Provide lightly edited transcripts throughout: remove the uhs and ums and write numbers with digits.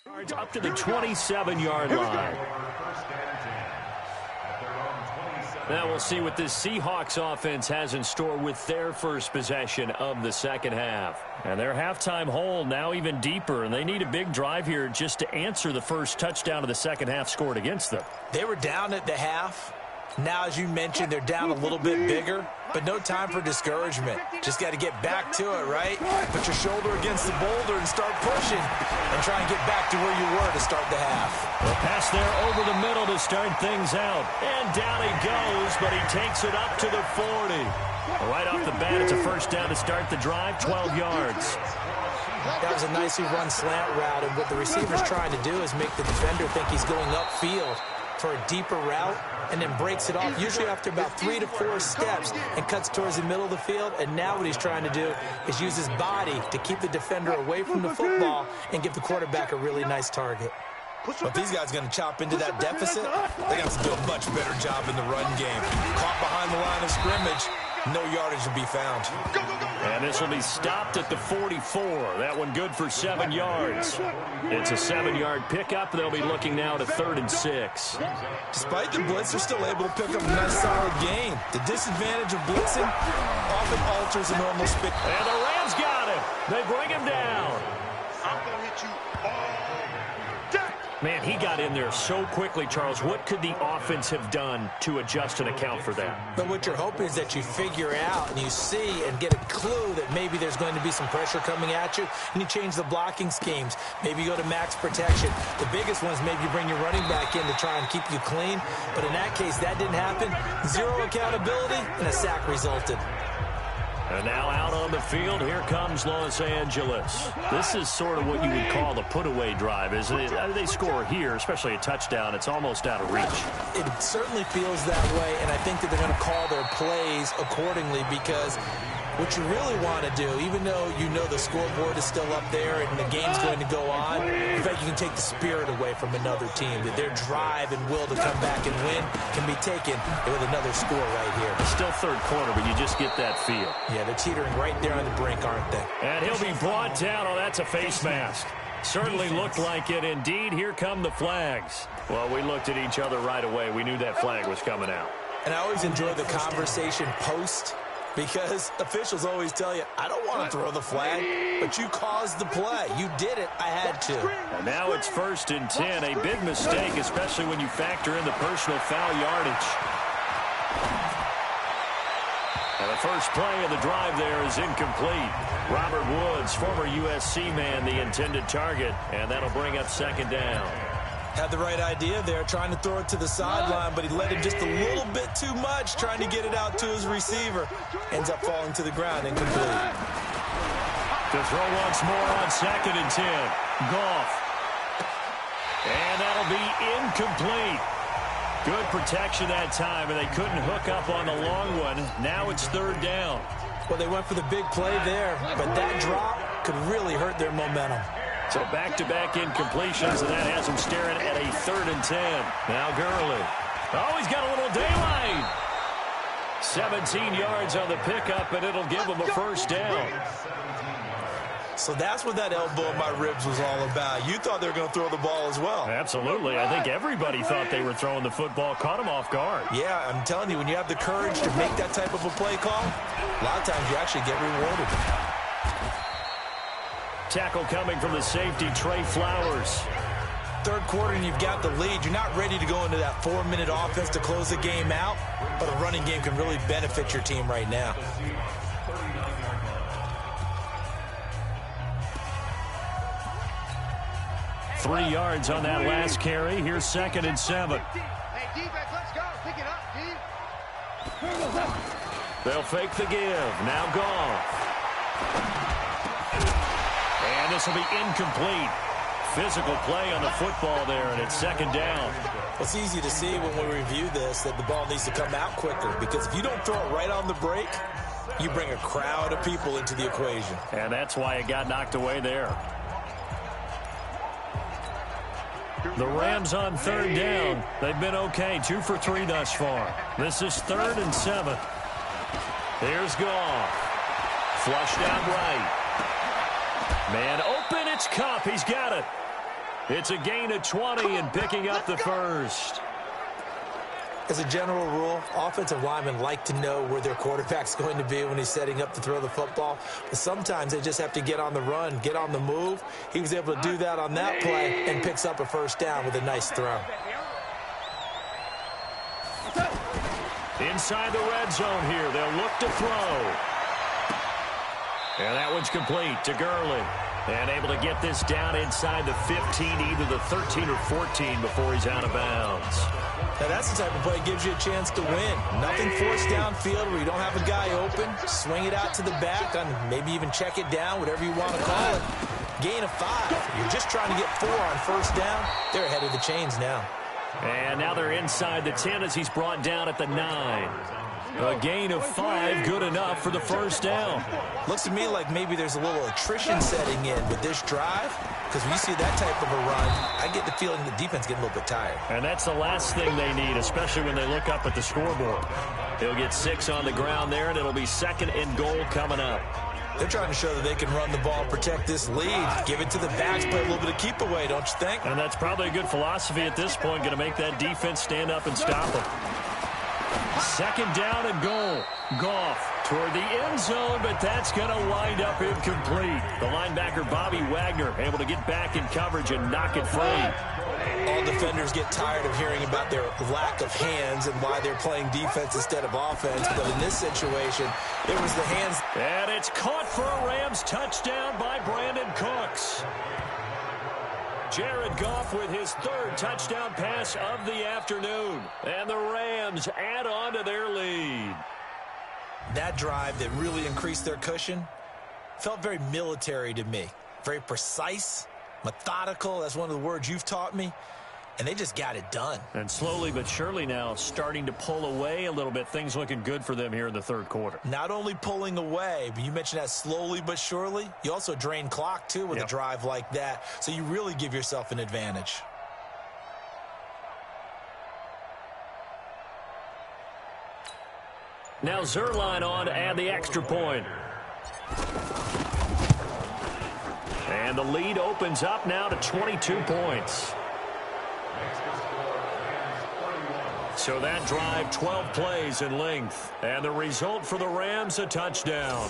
Up to the 27-yard line. Now we'll see what this Seahawks offense has in store with their first possession of the second half. And their halftime hole now even deeper, and they need a big drive here just to answer the first touchdown of the second half scored against them. They were down at the half. Now, as you mentioned, they're down a little bit bigger, but no time for discouragement. Just got to get back to it, right? Put your shoulder against the boulder and start pushing and try and get back to where you were to start the half. The pass there over the middle to start things out. And down he goes, but he takes it up to the 40. Right off the bat, it's a first down to start the drive, 12 yards. That was a nicely run slant route, and what the receiver's trying to do is make the defender think he's going upfield for a deeper route, and then breaks it off, usually after about 3 to 4 steps, and cuts towards the middle of the field. And now what he's trying to do is use his body to keep the defender away from the football and give the quarterback a really nice target. But if these guys are going to chop into that deficit, they got to do a much better job in the run game. Caught behind the line of scrimmage, no yardage to be found. And this will be stopped at the 44. That one good for 7 yards. It's a 7-yard pickup. They'll be looking now to 3rd and 6. Despite the blitz, they're still able to pick up a nice solid gain. The disadvantage of blitzing often alters a normal spin. And the Rams got him. They bring him down. I'm going to hit you all day. Man, he got in there so quickly, Charles. What could the offense have done to adjust and account for that? But what you're hoping is that you figure out and you see and get a clue that maybe there's going to be some pressure coming at you, and you change the blocking schemes. Maybe you go to max protection. The biggest one is maybe you bring your running back in to try and keep you clean. But in that case, that didn't happen. Zero accountability, and a sack resulted. And now out on the field, here comes Los Angeles. This is sort of what you would call the put-away drive, isn't it? They score here, especially a touchdown. It's almost out of reach. It certainly feels that way, and I think that they're going to call their plays accordingly, because what you really want to do, even though you know the scoreboard is still up there and the game's going to go on, in fact, you can take the spirit away from another team. That their drive and will to come back and win can be taken with another score right here. It's still third quarter, but you just get that feel. Yeah, they're teetering right there on the brink, aren't they? And he'll be brought down. Oh, that's a face mask. Certainly looked like it. Indeed, here come the flags. Well, we looked at each other right away. We knew that flag was coming out. And I always enjoy the conversation post, because officials always tell you, I don't want to throw the flag, but you caused the play. You did it. I had to. And now it's 1st and 10. A big mistake, especially when you factor in the personal foul yardage. And the first play of the drive there is incomplete. Robert Woods, former USC man, the intended target, and that'll bring up 2nd down. Had the right idea there, trying to throw it to the sideline, but he let him just a little bit too much, trying to get it out to his receiver. Ends up falling to the ground, incomplete. To throw once more on 2nd and 10. Goff. And that'll be incomplete. Good protection that time, and they couldn't hook up on the long one. Now it's 3rd down. Well, they went for the big play there, but that drop could really hurt their momentum. So back-to-back incompletions, and that has him staring at a 3rd and 10. Now Gurley. Oh, he's got a little daylight. 17 yards on the pickup, and it'll give him a first down. So that's what that elbow in my ribs was all about. You thought they were going to throw the ball as well. Absolutely. I think everybody thought they were throwing the football, caught him off guard. Yeah, I'm telling you, when you have the courage to make that type of a play call, a lot of times you actually get rewarded. Tackle coming from the safety, Trey Flowers. Third quarter and you've got the lead. You're not ready to go into that 4-minute offense to close the game out, but a running game can really benefit your team right now. Three yards on that last carry. Here's 2nd and 7. Hey, defense, let's go. Pick it up, D. They'll fake the give. Now Goff. And this will be incomplete. Physical play on the football there, and it's 2nd down. It's easy to see when we review this that the ball needs to come out quicker, because if you don't throw it right on the break, you bring a crowd of people into the equation. And that's why it got knocked away there. The Rams on 3rd down. They've been okay, 2 for 3 thus far. This is 3rd and 7. Here's Goff. Flushed out right. Man open, it's Kupp. He's got it. It's a gain of 20 and picking up the first. As a general rule, offensive linemen like to know where their quarterback's going to be when he's setting up to throw the football. But sometimes they just have to get on the run, get on the move. He was able to do that on that play and picks up a first down with a nice throw. Inside the red zone here, they'll look to throw. And that one's complete to Gurley. And able to get this down inside the 15, either the 13 or 14 before he's out of bounds. Now that's the type of play that gives you a chance to win. Nothing forced downfield where you don't have a guy open. Swing it out to the back, and maybe even check it down, whatever you want to call it. Gain of 5. You're just trying to get 4 on first down. They're ahead of the chains now. And now they're inside the 10 as he's brought down at the 9. A gain of 5, good enough for the first down. Looks to me like maybe there's a little attrition setting in with this drive, because when you see that type of a run, I get the feeling the defense getting a little bit tired. And that's the last thing they need, especially when they look up at the scoreboard. He'll get 6 on the ground there, and it'll be 2nd and goal coming up. They're trying to show that they can run the ball, protect this lead, give it to the backs, play a little bit of keep away, don't you think? And that's probably a good philosophy at this point, going to make that defense stand up and stop them. 2nd down and goal. Goff toward the end zone, but that's going to wind up incomplete. The linebacker, Bobby Wagner, able to get back in coverage and knock it free. All defenders get tired of hearing about their lack of hands and why they're playing defense instead of offense. But in this situation, it was the hands. And it's caught for a Rams touchdown by Brandon Cooks. Jared Goff with his 3rd touchdown pass of the afternoon. And the Rams add on to their lead. That drive that really increased their cushion felt very military to me. Very precise, methodical. That's one of the words you've taught me. And they just got it done. And slowly but surely now starting to pull away a little bit. Things looking good for them here in the 3rd quarter. Not only pulling away, but you mentioned that slowly but surely. You also drain clock, too, with a drive like that. So you really give yourself an advantage. Now Zerline on to add the extra point. And the lead opens up now to 22 points. So that drive, 12 plays in length. And the result for the Rams, a touchdown.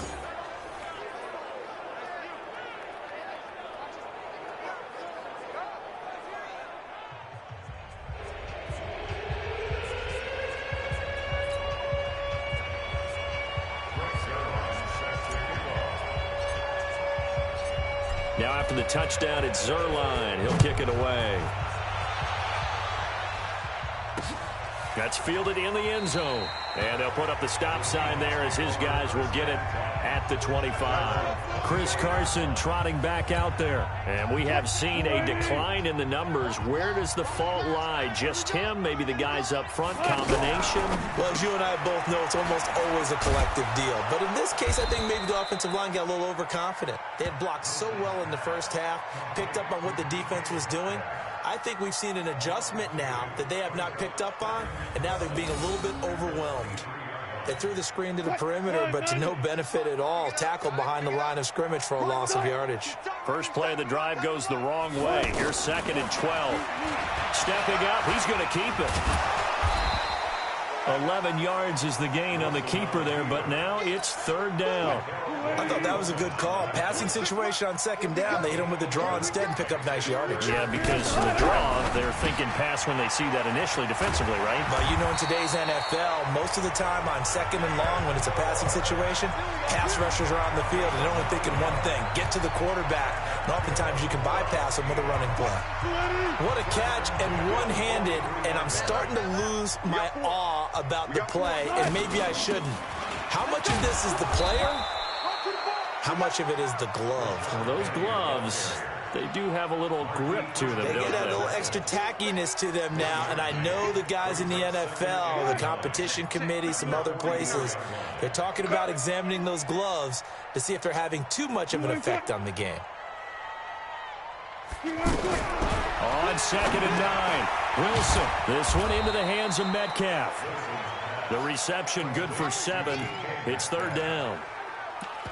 Now after the touchdown, it's Zerline. He'll kick it away. That's fielded in the end zone. And they'll put up the stop sign there as his guys will get it at the 25. Chris Carson trotting back out there. And we have seen a decline in the numbers. Where does the fault lie? Just him? Maybe the guys up front? Combination? Well, as you and I both know, it's almost always a collective deal. But in this case, I think maybe the offensive line got a little overconfident. They had blocked so well in the first half, picked up on what the defense was doing. I think we've seen an adjustment now that they have not picked up on, and now they're being a little bit overwhelmed. They threw the screen to the perimeter, but to no benefit at all. Tackled behind the line of scrimmage for a loss of yardage. First play of the drive goes the wrong way. Here's 2nd and 12. Stepping up, he's going to keep it. 11 yards is the gain on the keeper there, but now it's 3rd down. I thought that was a good call. Passing situation on 2nd down. They hit him with the draw instead and pick up nice yardage. Yeah, because the draw, they're thinking pass when they see that initially defensively, right? But you know, in today's NFL, most of the time on 2nd and long when it's a passing situation, pass rushers are on the field and they're only thinking one thing, get to the quarterback. And oftentimes you can bypass them with a running play. What a catch, and one-handed, and I'm starting to lose my awe about the play, and maybe I shouldn't. How much of this is the player? How much of it is the glove? Well, those gloves, they do have a little grip to them, They don't get a they? little extra tackiness to them now, and I know the guys in the NFL, the competition committee, some other places, they're talking about examining those gloves to see if they're having too much of an effect on the game. On 2nd and 9, Wilson. This one into the hands of Metcalf. The reception good for 7. It's 3rd down.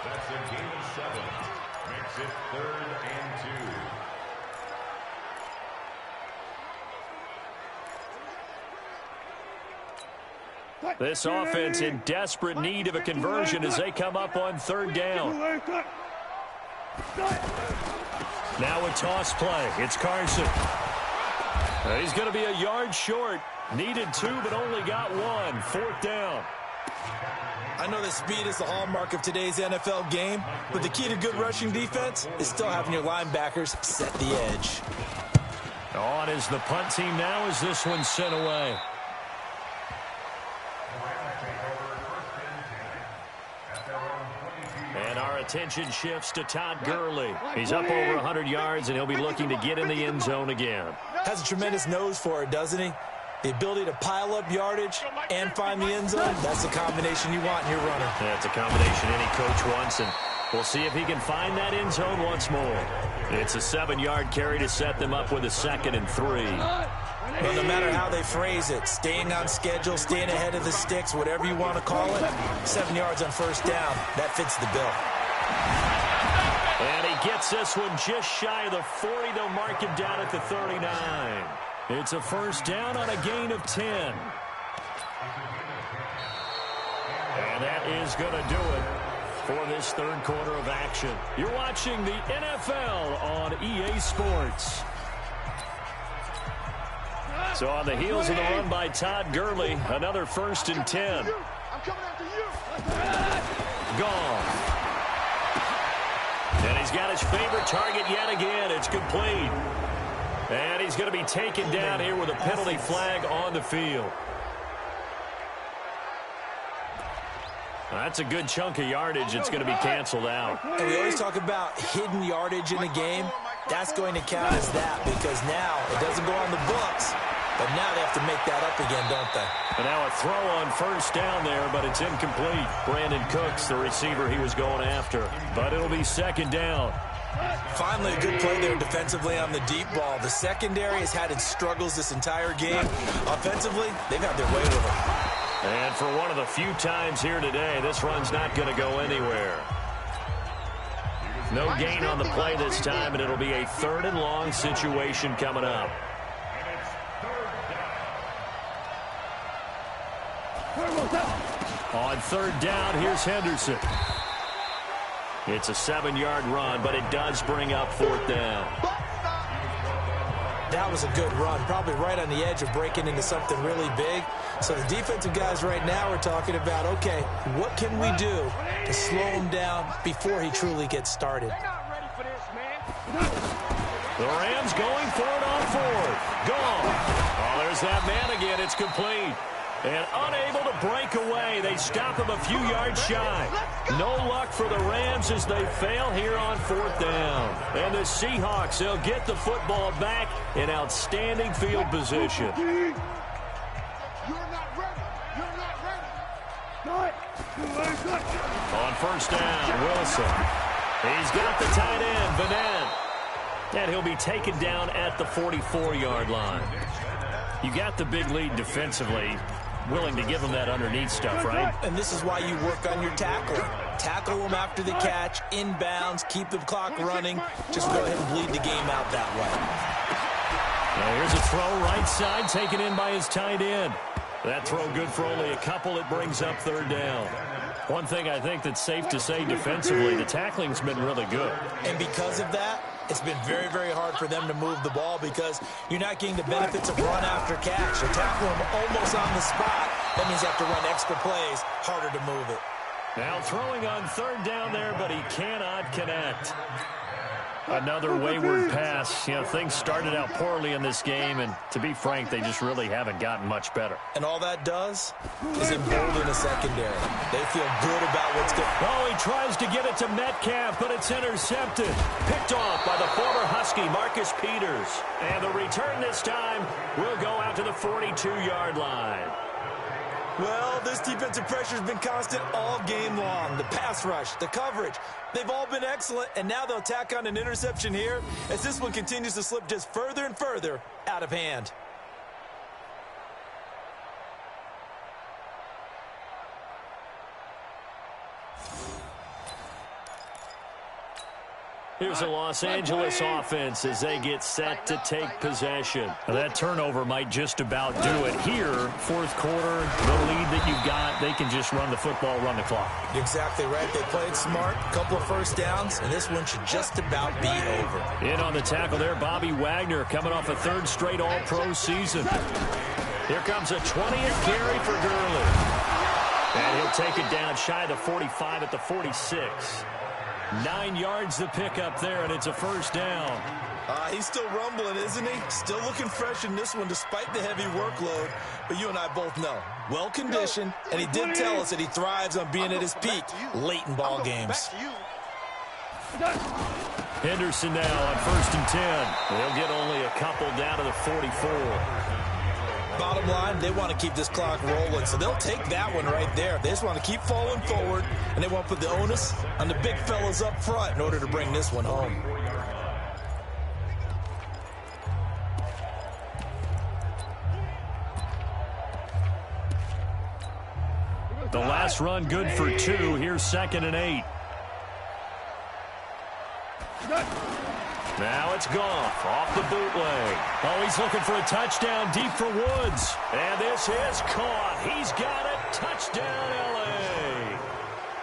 That's a gain of 7. Makes it 3rd and 2. This offense in desperate need of a conversion as they come up on third down. Now a toss play. It's Carson. He's going to be a yard short. Needed 2, but only got 1. Fourth down. I know that speed is the hallmark of today's NFL game, but the key to good rushing defense is still having your linebackers set the edge. On is the punt team now as this one's sent away. And our attention shifts to Todd Gurley. He's up over 100 yards, and he'll be looking to get in the end zone again. Has a tremendous nose for it, doesn't he? The ability to pile up yardage and find the end zone, that's the combination you want in your runner. That's a combination any coach wants, and we'll see if he can find that end zone once more. It's a 7-yard carry to set them up with a 2nd and 3. Well, no matter how they phrase it, staying on schedule, staying ahead of the sticks, whatever you want to call it, 7 yards on first down, that fits the bill. And he gets this one just shy of the 40. They'll mark him down at the 39. It's a first down on a gain of 10. And that is going to do it for this third quarter of action. You're watching the NFL on EA Sports. So on the heels of the run by Todd Gurley, another 1st and 10. Gone. And he's got his favorite target yet again. It's complete. And he's going to be taken down here with a penalty flag on the field. That's a good chunk of yardage. It's going to be canceled out. And we always talk about hidden yardage in a game. That's going to count as that because now it doesn't go on the books, but now they have to make that up again, don't they? And now a throw on first down there, but it's incomplete. Brandon Cooks, the receiver he was going after. But it'll be 2nd down. Finally, a good play there defensively on the deep ball. The secondary has had its struggles this entire game. Offensively, they've had their way with them. And for one of the few times here today, this run's not going to go anywhere. No gain on the play this time, and it'll be a 3rd and long situation coming up. On 3rd down, here's Henderson. It's a 7-yard run, but it does bring up 4th down. That was a good run, probably right on the edge of breaking into something really big. So the defensive guys right now are talking about, okay, what can we do to slow him down before he truly gets started? The Rams going for it on 4th. Gone. Oh, there's that man again. It's complete. And unable to break away. They stop him a few yards shy. No luck for the Rams as they fail here on 4th down. And the Seahawks, they'll get the football back in outstanding field position. You're not ready. You're not ready. On first down, Wilson. He's got the tight end, Vanette. And he'll be taken down at the 44-yard line. You got the big lead defensively. Willing to give him that underneath stuff, right? And this is why you work on your tackling. Tackle him after the catch, inbounds, keep the clock running. Just go ahead and bleed the game out that way. Now here's a throw right side taken in by his tight end. That throw good for only a couple. It brings up 3rd down. One thing I think that's safe to say defensively, the tackling's been really good. And because of that, it's been very, very hard for them to move the ball because you're not getting the benefits of run after catch. You're tackling them almost on the spot. That means you have to run extra plays, harder to move it. Now throwing on 3rd down there, but he cannot connect. Another wayward pass. You know, things started out poorly in this game, and to be frank, they just really haven't gotten much better. And all that does is embolden the secondary. They feel good about what's going on. Oh, he tries to get it to Metcalf, but it's intercepted. Picked off by the former Husky, Marcus Peters. And the return this time will go out to the 42-yard line. Well, this defensive pressure has been constant all game long. The pass rush, the coverage, they've all been excellent, and now they'll tack on an interception here as this one continues to slip just further and further out of hand. Here's a Los Angeles offense as they get set to take possession. Now, that turnover might just about do it here. Fourth quarter, the lead that you've got, they can just run the football, run the clock. You're exactly right. They played smart, couple of first downs, and this one should just about be over. In on the tackle there, Bobby Wagner coming off a third straight All-Pro season. Here comes a 20th carry for Gurley. And he'll take it down shy of the 45 at the 46. 9 yards to pick up there, and it's a first down. He's still rumbling, isn't he? Still looking fresh in this one despite the heavy workload. But you and I both know, well-conditioned, and he did tell us that he thrives on being at his peak late in ball games. Henderson now on 1st and 10. They'll get only a couple down to the 44. Bottom line, they want to keep this clock rolling, so they'll take that one right there. They just want to keep falling forward, and they want to put the onus on the big fellas up front in order to bring this one home. The last run good for 2. Here's 2nd and 8. Now it's Goff off the bootleg. Oh, he's looking for a touchdown deep for Woods. And this is caught. He's got it. Touchdown, L.A.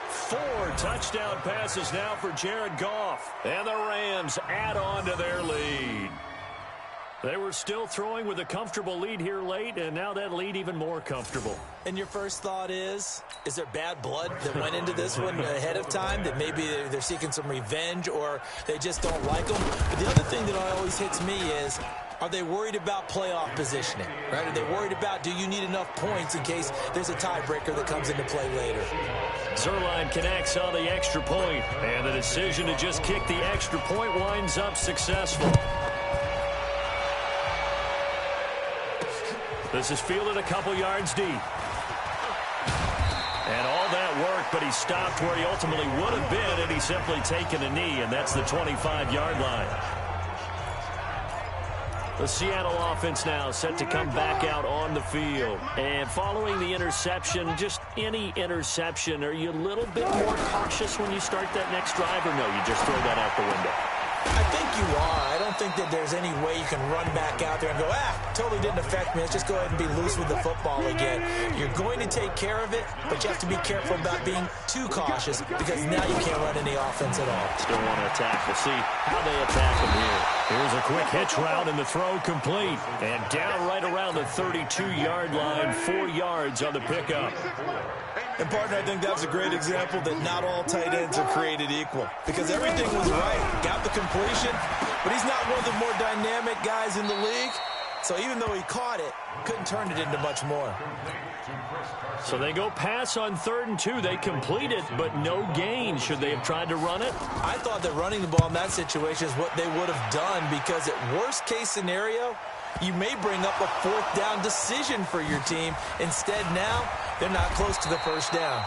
4 touchdown passes now for Jared Goff. And the Rams add on to their lead. They were still throwing with a comfortable lead here late, and now that lead even more comfortable. And your first thought is there bad blood that went into this one ahead of time, that maybe they're seeking some revenge or they just don't like them? But the other thing that always hits me is, are they worried about playoff positioning? Right? Are they worried about, do you need enough points in case there's a tiebreaker that comes into play later? Zerline connects on the extra point, and the decision to just kick the extra point winds up successful. This is fielded a couple yards deep. And all that work, but he stopped where he ultimately would have been had he simply taken a knee, and that's the 25-yard line. The Seattle offense now set to come back out on the field. And following the interception, just any interception, are you a little bit more cautious when you start that next drive, or no, you just throw that out the window? I think you are. I don't think that there's any way you can run back out there and go, totally didn't affect me. Let's just go ahead and be loose with the football again. You're going to take care of it, but you have to be careful about being too cautious because now you can't run any offense at all. Still want to attack. We'll see how they attack him here. Here's a quick hitch route and the throw complete. And down right around the 32-yard line, 4 yards on the pickup. And, partner, I think that was a great example that not all tight ends are created equal because everything was right. Got the completion, but he's not one of the more dynamic guys in the league. So even though he caught it, couldn't turn it into much more. So they go pass on 3rd and 2. They complete it, but no gain. Should they have tried to run it? I thought that running the ball in that situation is what they would have done because at worst-case scenario, you may bring up a 4th down decision for your team. Instead, now, they're not close to the first down.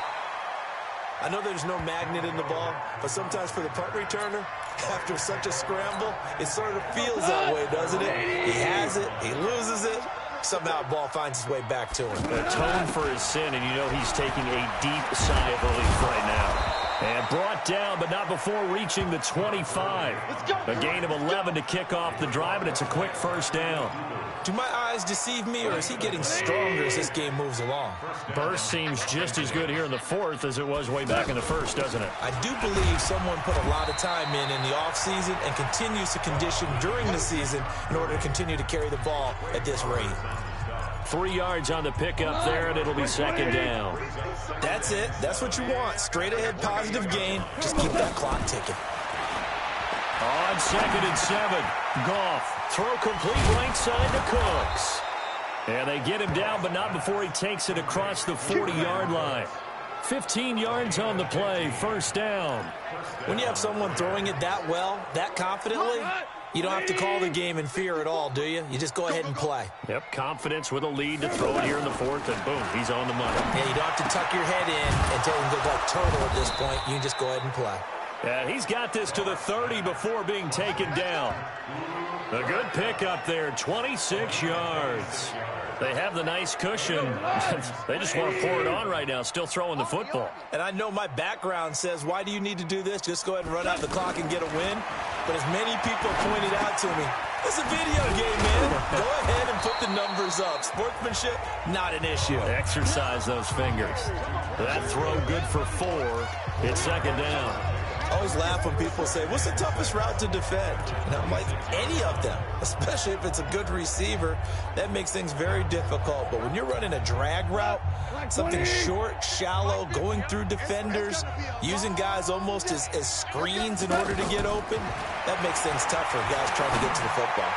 I know there's no magnet in the ball, but sometimes for the punt returner, after such a scramble, it sort of feels that way, doesn't it? He has it, he loses it, somehow the ball finds its way back to him. Atone for his sin, and you know he's taking a deep sigh of relief right now. And brought down, but not before reaching the 25. A gain of 11 to kick off the drive, and it's a quick first down. Do my eyes deceive me, or is he getting stronger as this game moves along? Burst seems just as good here in the 4th as it was way back in the 1st, doesn't it? I do believe someone put a lot of time in the offseason and continues to condition during the season in order to continue to carry the ball at this rate. 3 yards on the pickup there, and it'll be 2nd down. That's it. That's what you want. Straight ahead positive gain. Just keep that clock ticking. On 2nd and 7, Goff, throw complete right side to Cooks. And they get him down, but not before he takes it across the 40-yard line. 15 yards on the play, first down. When you have someone throwing it that well, that confidently, you don't have to call the game in fear at all, do you? You just go ahead and play. Yep, confidence with a lead to throw it here in the 4th, and boom, he's on the money. Yeah, you don't have to tuck your head in and tell him to go like turtle at this point. You just go ahead and play. And he's got this to the 30 before being taken down. A good pickup there, 26 yards. They have the nice cushion. They just want to pour it on right now, still throwing the football. And I know my background says, why do you need to do this? Just go ahead and run out the clock and get a win. But as many people pointed out to me, it's a video game, man. Go ahead and put the numbers up. Sportsmanship, not an issue. Exercise those fingers. That throw good for 4. It's second down. I always laugh when people say, what's the toughest route to defend? And I'm like, any of them, especially if it's a good receiver. That makes things very difficult. But when you're running a drag route, something short, shallow, going through defenders, using guys almost as screens in order to get open, that makes things tough for guys trying to get to the football.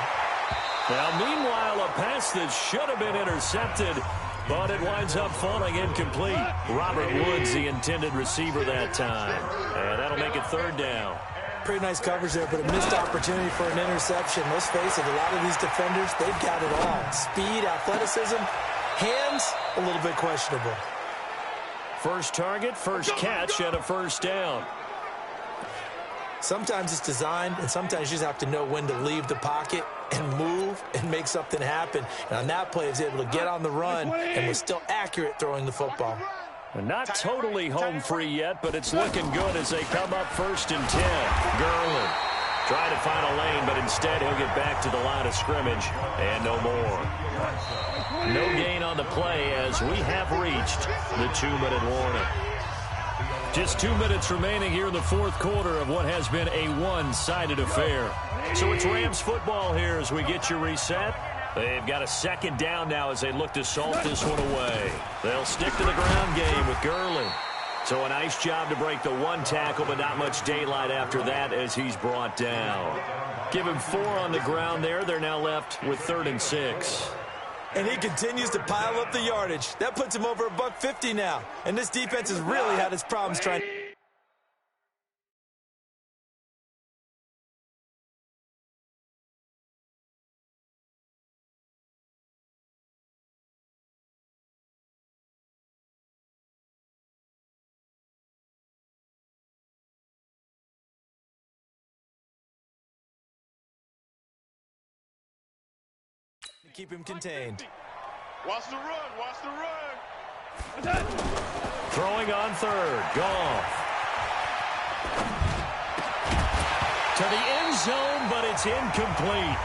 Now, meanwhile, a pass that should have been intercepted, but it winds up falling incomplete. Robert Woods, the intended receiver that time. And that'll make it third down. Pretty nice coverage there, but a missed opportunity for an interception. Let's face it, a lot of these defenders, they've got it all. Speed, athleticism, hands, a little bit questionable. First target, first catch, and a first down. Sometimes it's designed, and sometimes you just have to know when to leave the pocket and move and make something happen. And on that play, he was able to get on the run and was still accurate throwing the football. And not totally home free yet, but it's looking good as they come up 1st and 10. Garland trying to find a lane, but instead he'll get back to the line of scrimmage and no more. No gain on the play as we have reached the 2-minute warning. Just 2 minutes remaining here in the fourth quarter of what has been a one-sided affair. So it's Rams football here as we get you reset. They've got a second down now as they look to salt this one away. They'll stick to the ground game with Gurley. So a nice job to break the one tackle, but not much daylight after that as he's brought down. Give him 4 on the ground there. They're now left with 3rd and 6. And he continues to pile up the yardage. That puts him over $150 now. And this defense has really had its problems trying to... keep him contained. Watch the run. Watch the run. Throwing on 3rd. Goff. To the end zone, but it's incomplete.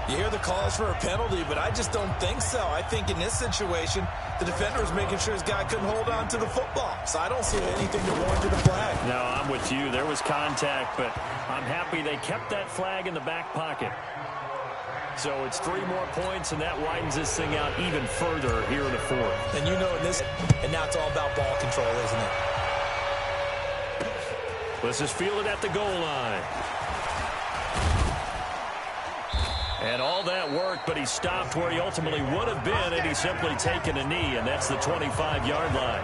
You hear the calls for a penalty, but I just don't think so. I think in this situation, the defender was making sure his guy couldn't hold on to the football. So I don't see anything to warrant a flag. No, I'm with you. There was contact, but I'm happy they kept that flag in the back pocket. So it's 3 more points, and that widens this thing out even further here in the fourth. And you know in this, and now it's all about ball control, isn't it? This is fielded at the goal line. And all that work, but he stopped where he ultimately would have been had he simply taken a knee, and that's the 25-yard line.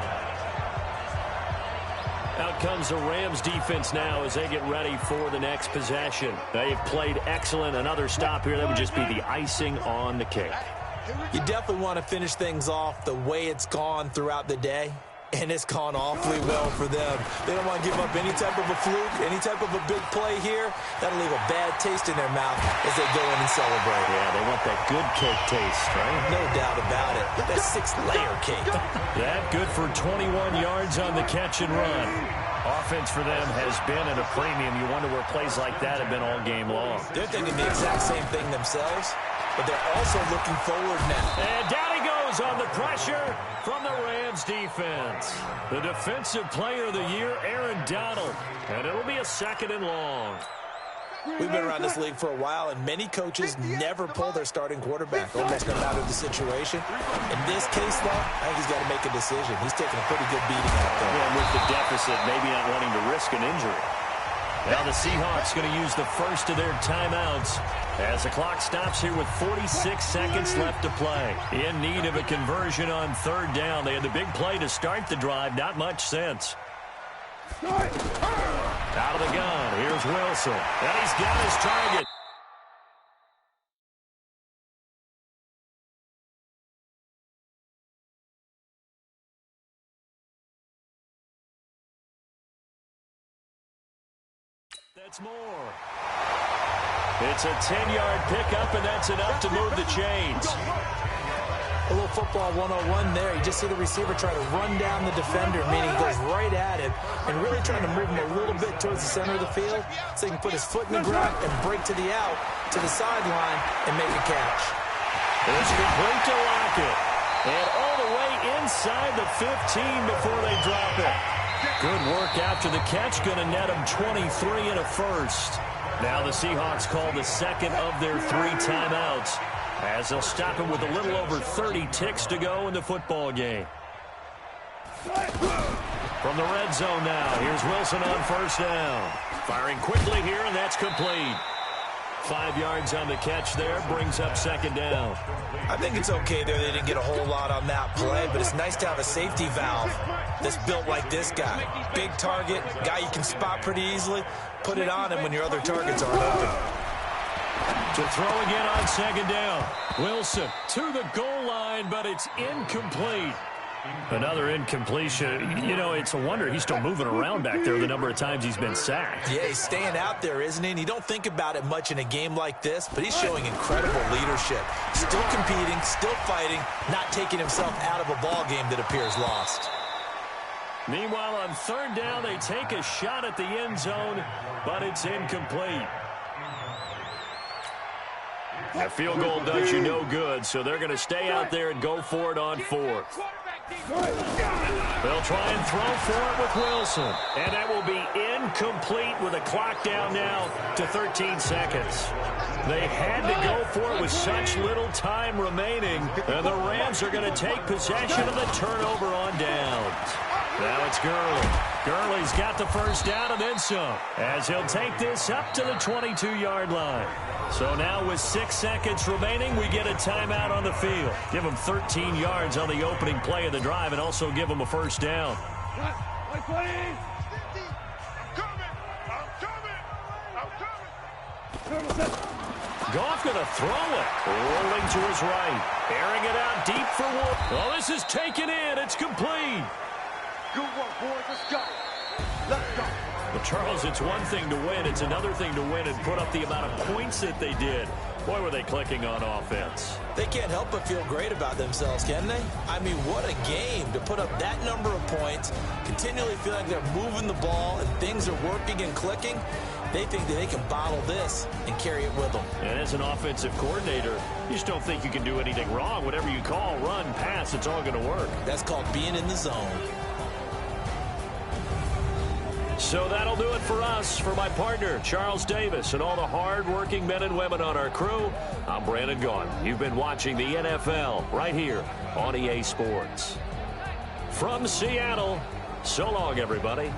Out comes the Rams defense now as they get ready for the next possession. They've played excellent. Another stop here, that would just be the icing on the cake. You definitely want to finish things off the way it's gone throughout the day. And it's gone awfully well for them. They don't want to give up any type of a fluke, any type of a big play here. That'll leave a bad taste in their mouth as they go in and celebrate. Yeah, they want that good cake taste, right? No doubt about it. That 6-layer cake. That good for 21 yards on the catch and run. Offense for them has been at a premium. You wonder where plays like that have been all game long. They're thinking the exact same thing themselves, but they're also looking forward now. And down he goes on the pressure from the Rams defense. The defensive player of the year, Aaron Donald. And it'll be a 2nd and long. We've been around this league for a while, and many coaches never pull their starting quarterback, almost no matter the situation. In this case, though, I think he's got to make a decision. He's taking a pretty good beating out there. Well, with the deficit, maybe not wanting to risk an injury. Now the Seahawks going to use the first of their timeouts as the clock stops here with 46 seconds left to play. In need of a conversion on 3rd down. They had the big play to start the drive. Not much sense. Out of the gun, here's Wilson. And he's got his target. That's more. It's a 10-yard pickup, and that's enough to move the chains. A little football 101 there. You just see the receiver try to run down the defender, meaning he goes right at him and really trying to move him a little bit towards the center of the field so he can put his foot in the ground and break to the out, to the sideline, and make a catch. It's complete to Lockett. And all the way inside the 15 before they drop it. Good work after the catch. Going to net them 23 and a first. Now the Seahawks call the second of their 3 timeouts, as they'll stop him with a little over 30 ticks to go in the football game. From the red zone now, here's Wilson on first down. Firing quickly here, and that's complete. 5 yards on the catch there, brings up second down. I think it's okay there. They didn't get a whole lot on that play, but it's nice to have a safety valve that's built like this guy. Big target, guy you can spot pretty easily. Put it on him when your other targets aren't open. To throw again on second down. Wilson to the goal line, but it's incomplete. Another incompletion. You know, it's a wonder he's still moving around back there the number of times he's been sacked. Yeah, he's staying out there, isn't he? And you don't think about it much in a game like this, but he's showing incredible leadership. Still competing, still fighting, not taking himself out of a ball game that appears lost. Meanwhile, on third down, they take a shot at the end zone, but it's incomplete. A field goal does you no good, so they're going to stay out there and go for it on fourth. They'll try and throw for it with Wilson. And that will be incomplete with a clock down now to 13 seconds. They had to go for it with such little time remaining. And the Rams are going to take possession of the turnover on downs. Now it's Gurley. Gurley's got the first down and then some, as he'll take this up to the 22-yard line. So now with 6 seconds remaining, we get a timeout on the field. Give them 13 yards on the opening play of the drive and also give them a first down. Goff going to throw it. Rolling to his right. Airing it out deep for Wolf. Well, this is taken in. It's complete. Good work, boys. Let's go. Let's go. Well, Charles, it's one thing to win. It's another thing to win and put up the amount of points that they did. Boy, were they clicking on offense. They can't help but feel great about themselves, can they? I mean, what a game to put up that number of points, continually feel like they're moving the ball and things are working and clicking. They think that they can bottle this and carry it with them. And as an offensive coordinator, you just don't think you can do anything wrong. Whatever you call, run, pass, it's all going to work. That's called being in the zone. So that'll do it for us. For my partner, Charles Davis, and all the hard-working men and women on our crew, I'm Brandon Gaudin. You've been watching the NFL right here on EA Sports. From Seattle, so long, everybody.